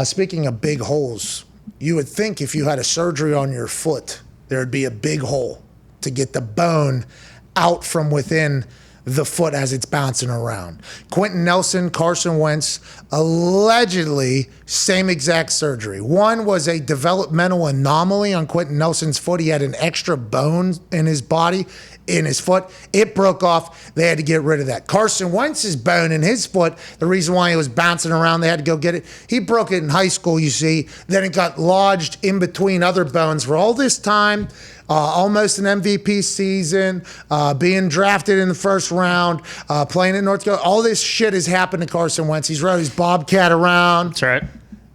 Speaking of big holes, you would think if you had a surgery on your foot, there'd be a big hole to get the bone out from within the foot as it's bouncing around. Quentin Nelson, Carson Wentz, allegedly same exact surgery. One was a developmental anomaly on Quentin Nelson's foot. He had an extra bone in his body, in his foot. It broke off. They had to get rid of that. Carson Wentz's bone in his foot, the reason why he was bouncing around, they had to go get it. He broke it in high school, you see. Then it got lodged in between other bones for all this time. Almost an MVP season, being drafted in the first round, playing in North Carolina. All this shit has happened to Carson Wentz. He's rode his Bobcat around. That's right.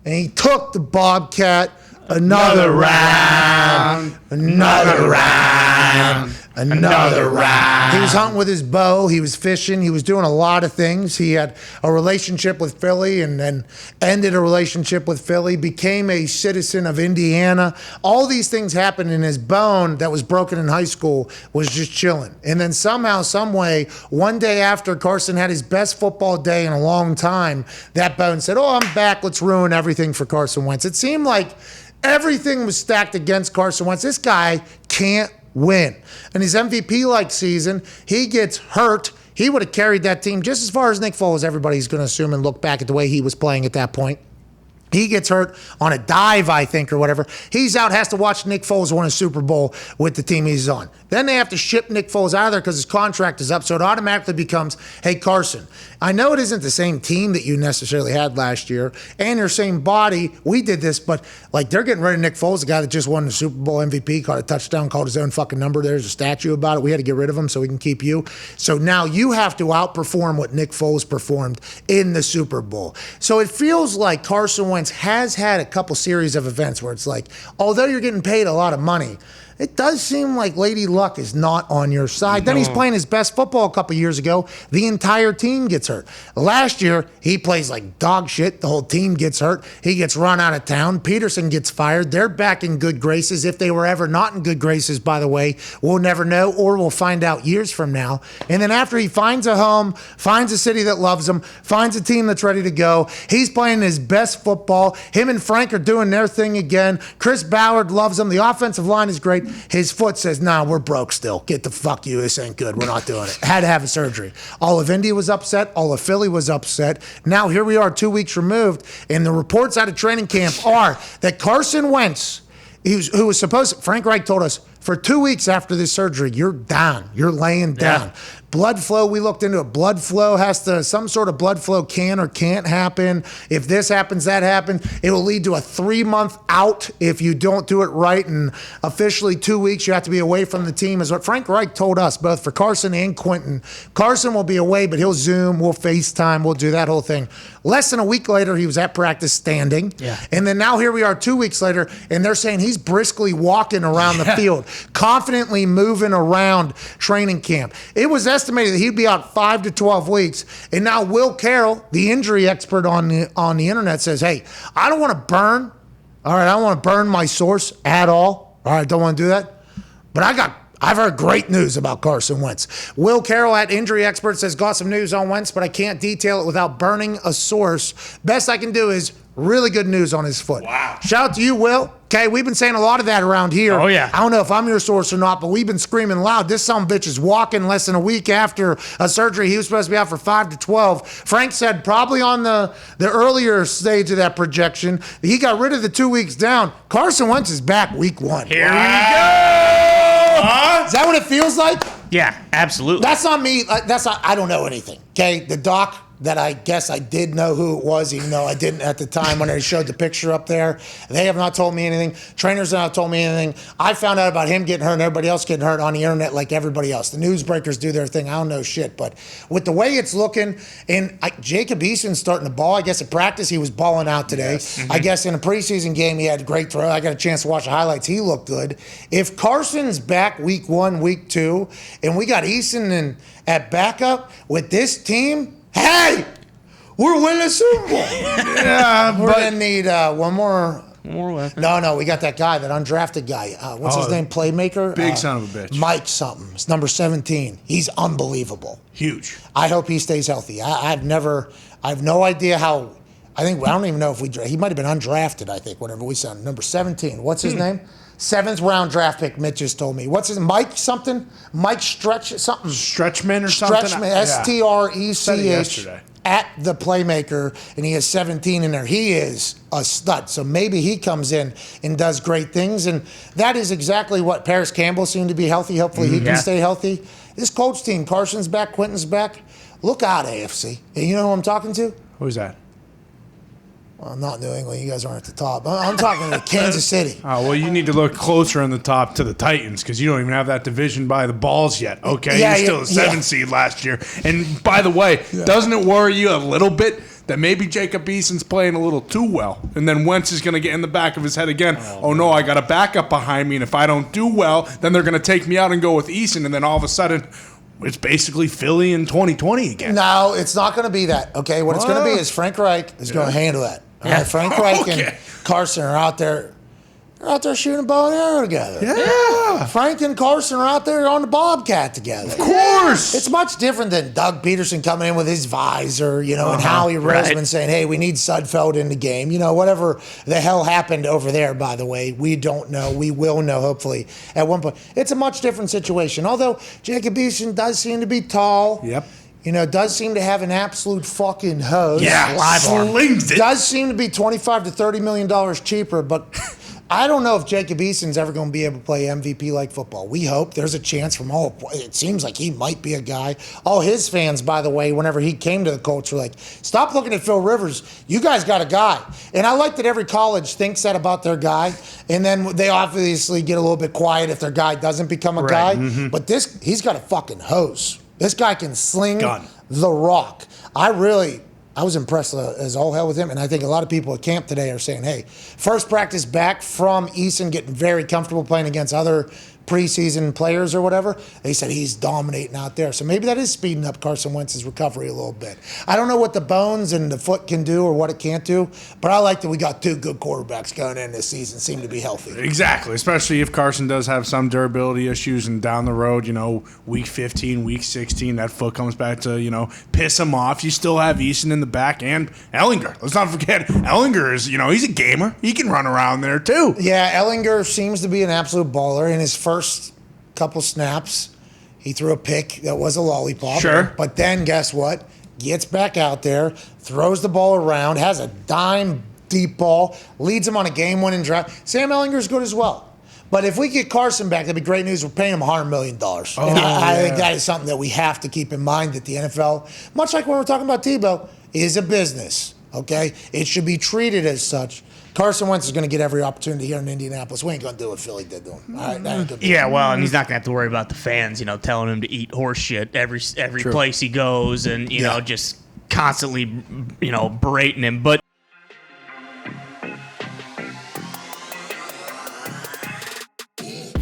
And he took the Bobcat another round. Another round. He was hunting with his bow. He was fishing. He was doing a lot of things. He had a relationship with Philly and then ended a relationship with Philly, became a citizen of Indiana. All these things happened, and his bone that was broken in high school was just chilling. And then somehow, some way, one day after Carson had his best football day in a long time, that bone said, "Oh, I'm back. Let's ruin everything for Carson Wentz." It seemed like everything was stacked against Carson Wentz. This guy can't win. In his MVP-like season, he gets hurt. He would have carried that team just as far as Nick Foles, everybody's going to assume and look back at the way he was playing at that point. He gets hurt on a dive, I think, or whatever. He's out, has to watch Nick Foles win a Super Bowl with the team he's on. Then they have to ship Nick Foles out of there because his contract is up, so it automatically becomes, hey, Carson, I know it isn't the same team that you necessarily had last year and your same body. We did this, but like they're getting rid of Nick Foles, the guy that just won the Super Bowl MVP, caught a touchdown, called his own fucking number. There's a statue about it. We had to get rid of him so we can keep you. So now you have to outperform what Nick Foles performed in the Super Bowl. So it feels like Carson Wentz has had a couple series of events where it's like, although you're getting paid a lot of money, it does seem like Lady Luck is not on your side. Then he's playing his best football a couple years ago. The entire team gets hurt. Last year, he plays like dog shit. The whole team gets hurt. He gets run out of town. Peterson gets fired. They're back in good graces. If they were ever not in good graces, by the way, we'll never know, or we'll find out years from now. And then after he finds a home, finds a city that loves him, finds a team that's ready to go, he's playing his best football. Him and Frank are doing their thing again. Chris Ballard loves him. The offensive line is great. His foot says, nah, we're broke still. Get the fuck you. This ain't good. We're not doing it. Had to have a surgery. All of Indy was upset. All of Philly was upset. Now here we are 2 weeks removed, and the reports out of training camp are that Carson Wentz, who was supposed, Frank Reich told us, for 2 weeks after this surgery, you're down. You're laying down. Yeah. Blood flow, we looked into it. Blood flow some sort of blood flow can or can't happen. If this happens, that happens. It will lead to a 3-month out if you don't do it right. And officially 2 weeks, you have to be away from the team, is what Frank Reich told us, both for Carson and Quentin. Carson will be away, but he'll Zoom, we'll FaceTime, we'll do that whole thing. Less than a week later, he was at practice standing. Yeah. And then now here we are 2 weeks later, and they're saying he's briskly walking around the field, confidently moving around training camp. It was estimated that he'd be out 5 to 12 weeks. And now Will Carroll, the injury expert on the internet, says, hey, I don't want to burn. All right, I don't want to burn my source at all. All right, don't want to do that. But I've heard great news about Carson Wentz. Will Carroll at Injury Expert says, got some news on Wentz, but I can't detail it without burning a source. Best I can do is really good news on his foot. Wow. Shout out to you, Will. Okay, we've been saying a lot of that around here. Oh, yeah. I don't know if I'm your source or not, but we've been screaming loud. This son of a bitch is walking less than a week after a surgery. He was supposed to be out for 5 to 12. Frank said probably on the earlier stage of that projection, he got rid of the 2 weeks down. Carson Wentz is back week 1. Here we go! Is that what it feels like? Yeah, absolutely. That's not me. I don't know anything. Okay, the doc that I guess I did know who it was, even though I didn't at the time when they showed the picture up there. They have not told me anything. Trainers have not told me anything. I found out about him getting hurt and everybody else getting hurt on the internet like everybody else. The newsbreakers do their thing. I don't know shit. But with the way it's looking, and Jacob Eason's starting to ball. I guess at practice he was balling out today. Yes. Mm-hmm. I guess in a preseason game he had a great throw. I got a chance to watch the highlights. He looked good. If Carson's back week 1, week 2, and we got Eason at backup with this team, hey, we're winning a Super Bowl. Yeah, we're going to need one more. More weapon. No, we got that guy, that undrafted guy. What's his name? Playmaker? Big son of a bitch. Mike something. It's number 17. He's unbelievable. Huge. I hope he stays healthy. I have no idea how I don't even know if he might have been undrafted, I think, whatever we said. Number 17. What's his name? 7th round draft pick, Mitch just told me. What's his Mike something? Mike Stretch something? Stretchman or something? Stretchman, Said it STRECH yesterday. at the playmaker, and he has 17 in there. He is a stud. So maybe he comes in and does great things. And that is exactly what Paris Campbell seemed to be healthy. Hopefully he can stay healthy. This Colts team, Carson's back, Quentin's back. Look out, AFC. And you know who I'm talking to? Who's that? Well, not New England. You guys aren't at the top. I'm talking to Kansas City. Oh, well, you need to look closer in the top to the Titans because you don't even have that division by the balls yet, okay? Yeah, You're still a 7 seed last year. And by the way, doesn't it worry you a little bit that maybe Jacob Eason's playing a little too well and then Wentz is going to get in the back of his head again? Oh, no, I got a backup behind me, and if I don't do well, then they're going to take me out and go with Eason, and then all of a sudden it's basically Philly in 2020 again. No, it's not going to be that, okay? What it's going to be is Frank Reich is going to handle that. All right, Frank Reich and Carson are out there. They're out there shooting a bow and arrow together. Yeah. Frank and Carson are out there on the Bobcat together. Of course. It's much different than Doug Peterson coming in with his visor, and Howie Roseman saying, hey, we need Sudfeld in the game. Whatever the hell happened over there, by the way, we don't know. We will know, hopefully, at one point. It's a much different situation. Although Jacob Eason does seem to be tall. Yep. Does seem to have an absolute fucking hose. Yeah, live arm. Slings it. Does seem to be $25 to $30 million cheaper, but I don't know if Jacob Eason's ever going to be able to play MVP-like football. We hope. There's a chance from all. It seems like he might be a guy. All his fans, by the way, whenever he came to the Colts, were like, stop looking at Phil Rivers. You guys got a guy. And I like that every college thinks that about their guy, and then they obviously get a little bit quiet if their guy doesn't become a guy. Mm-hmm. But he's got a fucking hose. This guy can sling the rock. I was impressed as all hell with him, and I think a lot of people at camp today are saying, hey, first practice back from Eason getting very comfortable playing against other preseason players or whatever. They said he's dominating out there. So maybe that is speeding up Carson Wentz's recovery a little bit. I don't know what the bones and the foot can do or what it can't do, but I like that we got 2 good quarterbacks going in this season, seem to be healthy. Exactly, especially if Carson does have some durability issues and down the road, week 15, week 16, that foot comes back to, piss him off. You still have Eason in the back and Ellinger. Let's not forget, Ellinger is, he's a gamer. He can run around there too. Yeah, Ellinger seems to be an absolute baller. In his first couple snaps, he threw a pick that was a lollipop. Sure. But then guess what? Gets back out there, throws the ball around, has a dime deep ball, leads him on a game-winning drive. Sam Ellinger's good as well. But if we get Carson back, that'd be great news. We're paying him $100 million. And I think that is something that we have to keep in mind that the NFL, much like when we're talking about Tebow, is a business, okay? It should be treated as such. Carson Wentz is going to get every opportunity here in Indianapolis. We ain't going to do what Philly did to him. All right, that ain't good. Yeah, well, and he's not going to have to worry about the fans, telling him to eat horse shit every place he goes and, just constantly, berating him. But